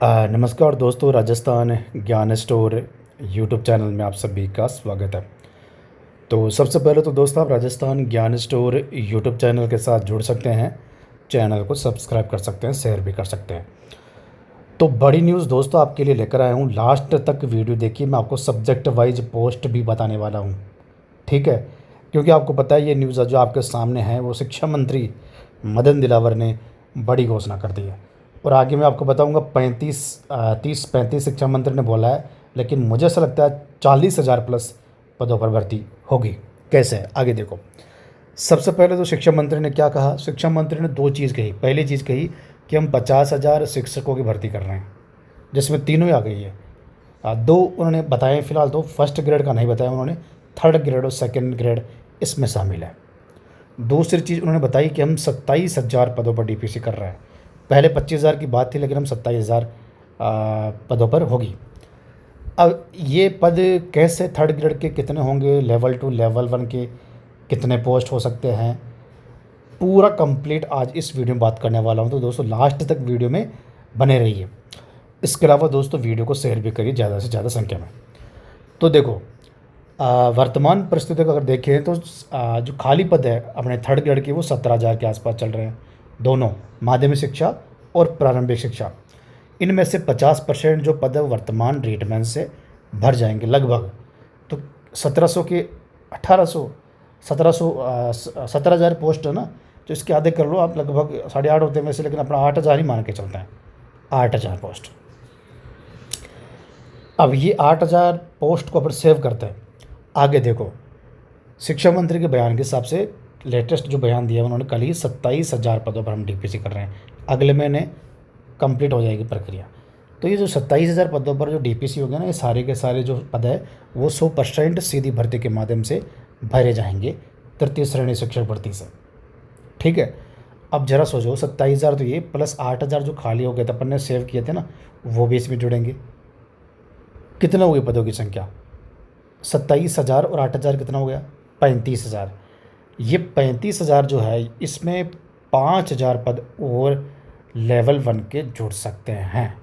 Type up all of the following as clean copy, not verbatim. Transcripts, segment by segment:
नमस्कार दोस्तों, राजस्थान ज्ञान स्टोर यूट्यूब चैनल में आप सभी का स्वागत है। तो सबसे पहले तो दोस्तों, आप राजस्थान ज्ञान स्टोर यूट्यूब चैनल के साथ जुड़ सकते हैं। चैनल को सब्सक्राइब कर सकते हैं, शेयर भी कर सकते हैं। तो बड़ी न्यूज़ दोस्तों आपके लिए लेकर आया हूँ। लास्ट तक वीडियो देखिए, मैं आपको सब्जेक्ट वाइज पोस्ट भी बताने वाला हूँ, ठीक है। क्योंकि आपको पता है ये न्यूज़ जो आपके सामने है वो शिक्षा मंत्री मदन दिलावर ने बड़ी घोषणा कर दी है। और आगे मैं आपको बताऊंगा 30-35 शिक्षा मंत्री ने बोला है, लेकिन मुझे ऐसा लगता है 40,000 प्लस पदों पर भर्ती होगी। कैसे है आगे देखो। सबसे पहले तो शिक्षा मंत्री ने क्या कहा। शिक्षा मंत्री ने दो चीज़ कही। पहली चीज़ कही कि हम 50,000 शिक्षकों की भर्ती कर रहे हैं, जिसमें तीनों ही आ गई है। दो उन्होंने बताए फिलहाल, तो फर्स्ट ग्रेड का नहीं बताया उन्होंने, थर्ड ग्रेड और सेकंड ग्रेड इसमें शामिल है। दूसरी चीज़ उन्होंने बताई कि हम 27,000 पदों पर डीपीसी कर रहे हैं। पहले 25,000 की बात थी, लेकिन हम 27,000 पदों पर होगी। अब ये पद कैसे, थर्ड ग्रेड के कितने होंगे, लेवल 2 लेवल 1 के कितने पोस्ट हो सकते हैं, पूरा कंप्लीट आज इस वीडियो में बात करने वाला हूँ। तो दोस्तों लास्ट तक वीडियो में बने रहिए। इसके अलावा दोस्तों वीडियो को शेयर भी करिए ज़्यादा से ज़्यादा संख्या में। तो देखो, वर्तमान परिस्थिति को अगर देखें तो जो खाली पद है अपने थर्ड ग्रेड के वो 17,000 के आसपास चल रहे हैं, दोनों माध्यमिक शिक्षा और प्रारंभिक शिक्षा। इनमें से 50% जो पद है वो वर्तमान रेटमैन से भर जाएंगे लगभग। तो 1700 के 1800 1700 17,000 पोस्ट है ना, तो इसके आधे कर लो आप, लगभग 8.5 होते हैं वैसे, लेकिन अपना 8,000 ही मान के चलते हैं, 8,000 पोस्ट। अब ये 8,000 पोस्ट को अपन सेव करते हैं। आगे देखो, शिक्षा मंत्री के बयान के हिसाब से लेटेस्ट जो बयान दिया उन्होंने कल ही, 27,000 पदों पर हम डीपीसी कर रहे हैं, अगले महीने कंप्लीट हो जाएगी प्रक्रिया। तो ये जो 27,000 पदों पर जो डीपीसी हो गया ना, ये सारे के सारे जो पद है वो 100% सीधी भर्ती के माध्यम से भरे जाएंगे, तृतीय श्रेणी शिक्षक भर्ती से, ठीक है। अब जरा सोचो, 27,000 तो ये प्लस 8,000 जो खाली हो गए थे अपन ने सेव किए थे ना, वो भी इसमें जुड़ेंगे। कितना हो गई पदों की संख्या? 27,000 और 8,000 कितना हो गया? 35,000। ये 35,000 जो है, इसमें 5,000 पद और लेवल 1 के जुड़ सकते हैं।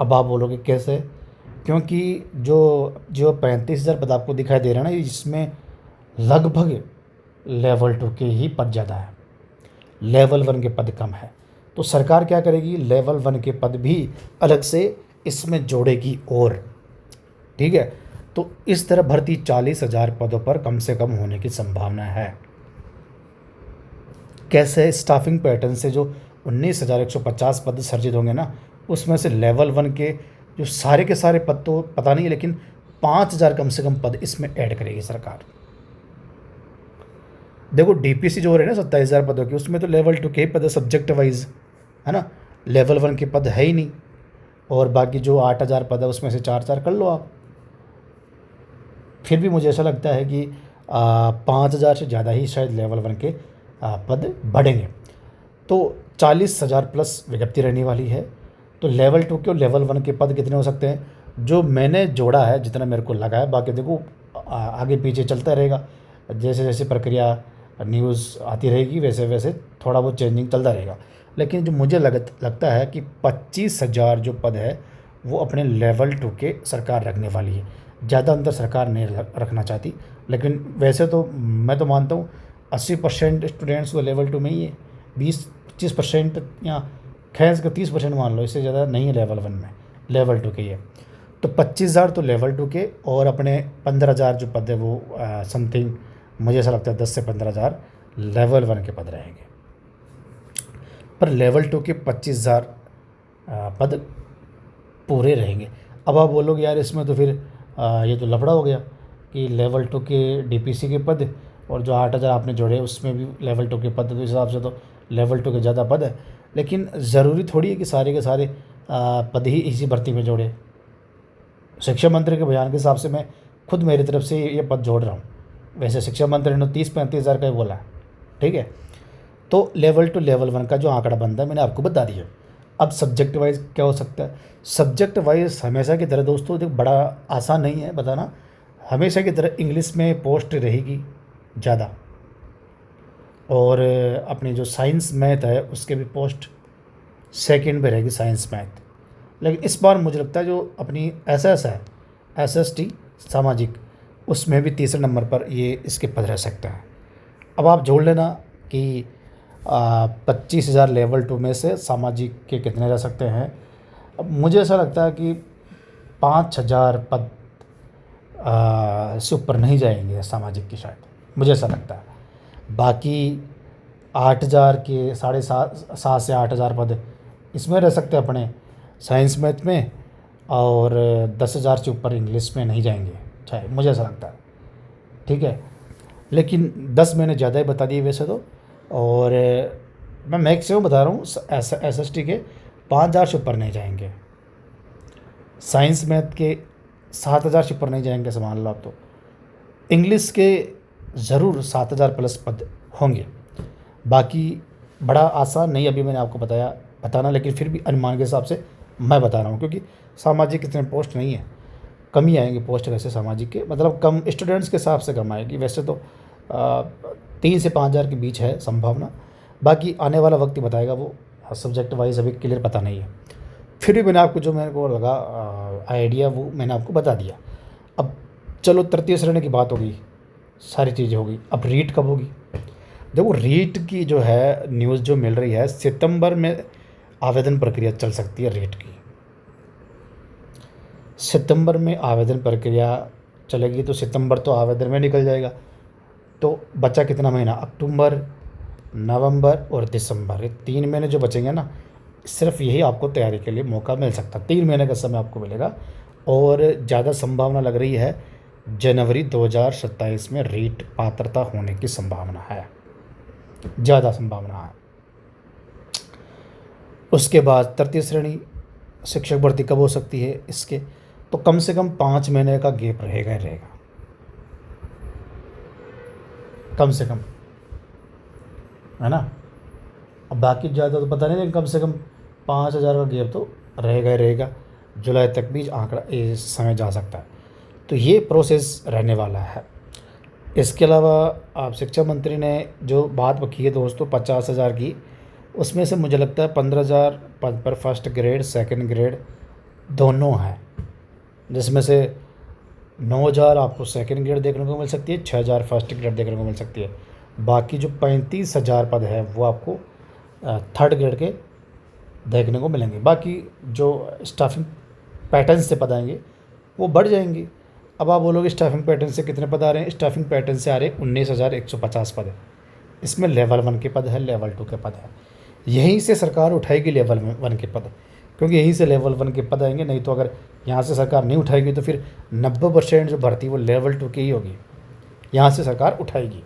अब आप बोलोगे कैसे? क्योंकि जो जो 35,000 पद आपको दिखाई दे रहा है ना, इसमें लगभग लेवल 2 के ही पद ज़्यादा है, लेवल 1 के पद कम है। तो सरकार क्या करेगी, लेवल 1 के पद भी अलग से इसमें जोड़ेगी और, ठीक है। तो इस तरह भर्ती 40,000 पदों पर कम से कम होने की संभावना है। कैसे? स्टाफिंग पैटर्न से जो 19,150 पद सर्जित होंगे ना, उसमें से लेवल 1 के जो सारे के सारे पद तो पता नहीं, लेकिन 5,000 कम से कम पद इसमें ऐड करेगी सरकार। देखो डीपीसी जो हो रहे हैं ना 27,000 पदों की, उसमें तो लेवल 2 के ही पद है सब्जेक्ट वाइज, है ना। लेवल 1 के पद है ही नहीं। और बाकी जो 8,000 पद है उसमें से 4,000 कर लो आप। फिर भी मुझे ऐसा लगता है कि 5,000 से ज़्यादा ही शायद लेवल 1 के पद बढ़ेंगे। तो 40,000 प्लस विज्ञप्ति रहने वाली है। तो लेवल 2 के और लेवल 1 के पद कितने हो सकते हैं? जो मैंने जोड़ा है, जितना मेरे को लगा है, बाकी देखो आगे पीछे चलता रहेगा। जैसे जैसे प्रक्रिया न्यूज़ आती रहेगी वैसे वैसे थोड़ा बहुत चेंजिंग चलता रहेगा। लेकिन जो मुझे लगता है कि 25,000 जो पद है वो अपने लेवल 2 के सरकार रखने वाली है। ज़्यादा अंतर सरकार नहीं रखना चाहती। लेकिन वैसे तो मैं तो मानता हूँ 80% स्टूडेंट्स तो लेवल 2 में ही है, 20-25% या खैर का 30% मान लो, इससे ज़्यादा नहीं है लेवल 1 में, लेवल 2 के ही है। तो 25,000 तो लेवल 2 के, और अपने 15,000 जो पद है वो समथिंग मुझे ऐसा लगता है 10 से 15,000 लेवल 1 के पद रहेंगे। पर लेवल 2 के 25,000 पद पूरे रहेंगे। अब आप बोलोगे यार इसमें तो फिर ये तो लफड़ा हो गया कि लेवल 2 के डीपीसी के पद और जो 8,000 आपने जोड़े उसमें भी लेवल 2 के पद, तो इस हिसाब से तो लेवल 2 के ज़्यादा पद है। लेकिन ज़रूरी थोड़ी है कि सारे के सारे पद ही इसी भर्ती में जोड़े। शिक्षा मंत्री के बयान के हिसाब से मैं खुद मेरी तरफ से ये पद जोड़ रहा हूँ। वैसे शिक्षा मंत्री ने 30-35,000 का ही बोला, ठीक है। तो लेवल 2 लेवल 1 का जो आंकड़ा बनता है मैंने आपको बता दिया। अब सब्जेक्ट वाइज क्या हो सकता है? सब्जेक्ट वाइज हमेशा की तरह दोस्तों देख, बड़ा आसान नहीं है बताना। हमेशा की तरह इंग्लिश में पोस्ट रहेगी ज़्यादा, और अपनी जो साइंस मैथ है उसके भी पोस्ट सेकंड पे रहेगी, साइंस मैथ। लेकिन इस बार मुझे लगता है जो अपनी एसएस है, एसएसटी सामाजिक, उसमें भी तीसरे नंबर पर ये इसके पद रह सकता है। अब आप जोड़ लेना कि 25,000 लेवल 2 में से सामाजिक के कितने रह सकते हैं। अब मुझे ऐसा लगता है कि 5,000 पद से ऊपर नहीं जाएंगे सामाजिक की, शायद, मुझे ऐसा लगता है। बाकी 8,000 के 7.5 से 8,000 पद इसमें रह सकते हैं अपने साइंस मैथ में, और 10,000 से ऊपर इंग्लिश में नहीं जाएंगे शायद, मुझे ऐसा लगता है। ठीक है, लेकिन 10 मैंने ज़्यादा ही बता दिए वैसे तो, और मैं मैक्सिमम बता रहा हूँ एसएसटी के 5,000 से ऊपर नहीं जाएंगे। साइंस मैथ के 7,000 से ऊपर नहीं जाएंगे, संभाल लो आप। तो इंग्लिश के ज़रूर 7,000 प्लस पद होंगे। बाकी बड़ा आसान नहीं अभी मैंने आपको बताना, लेकिन फिर भी अनुमान के हिसाब से मैं बता रहा हूँ, क्योंकि सामाजिक इतने पोस्ट नहीं है, कम ही आएंगे पोस्ट वैसे सामाजिक के, मतलब कम स्टूडेंट्स के हिसाब से कम आएगी। वैसे तो 3 से 5,000 के बीच है संभावना। बाकी आने वाला वक्त ही बताएगा, वो सब्जेक्ट वाइज अभी क्लियर पता नहीं है। फिर भी मैंने आपको जो मेरे को लगा आइडिया वो मैंने आपको बता दिया। अब चलो तृतीय श्रेणी की बात होगी, सारी चीज़ें होगी। अब रीट कब होगी? देखो रीट की जो है न्यूज़ जो मिल रही है, सितंबर में आवेदन प्रक्रिया चल सकती है रीट की। सितंबर में आवेदन प्रक्रिया चलेगी, तो सितंबर तो आवेदन में निकल जाएगा। तो बचा कितना महीना? अक्टूबर, नवंबर और दिसंबर, ये 3 महीने जो बचेंगे ना, सिर्फ यही आपको तैयारी के लिए मौका मिल सकता है। 3 महीने का समय आपको मिलेगा, और ज़्यादा संभावना लग रही है जनवरी 2027 में रीट पात्रता होने की संभावना है, ज़्यादा संभावना है। उसके बाद तृतीय श्रेणी शिक्षक भर्ती कब हो सकती है इसके? तो कम से कम 5 महीने का गैप रहेगा ही रहेगा, कम से कम, है ना। अब बाकी ज़्यादा तो पता नहीं, लेकिन कम से कम 5,000 का गैप तो रहेगा ही रहेगा। जुलाई तक भी आंकड़ा इस समय जा सकता है। तो ये प्रोसेस रहने वाला है। इसके अलावा आप शिक्षा मंत्री ने जो बात की है दोस्तों 50,000 की, उसमें से मुझे लगता है 15,000 पद पर फर्स्ट ग्रेड सेकंड ग्रेड दोनों हैं, जिसमें से 9,000 आपको सेकंड ग्रेड देखने को मिल सकती है, 6,000 फर्स्ट ग्रेड देखने को मिल सकती है। बाकी जो 35,000 पद है वो आपको थर्ड ग्रेड के देखने को मिलेंगे। बाकी जो स्टाफिंग पैटर्न से पद आएंगे वो बढ़ जाएंगे। अब आप बोलोगे स्टाफिंग पैटर्न से कितने पद आ रहे हैं? स्टाफिंग पैटर्न से आ रहे हैं 19,150 पद है। इसमें लेवल 1 के पद है, लेवल 2 के पद है। यहीं से सरकार उठाएगी लेवल 1 के पद, क्योंकि यहीं से लेवल 1 के पद आएंगे। नहीं तो अगर यहाँ से सरकार नहीं उठाएगी तो फिर 90% जो भर्ती वो लेवल 2 की ही होगी, यहाँ से सरकार उठाएगी।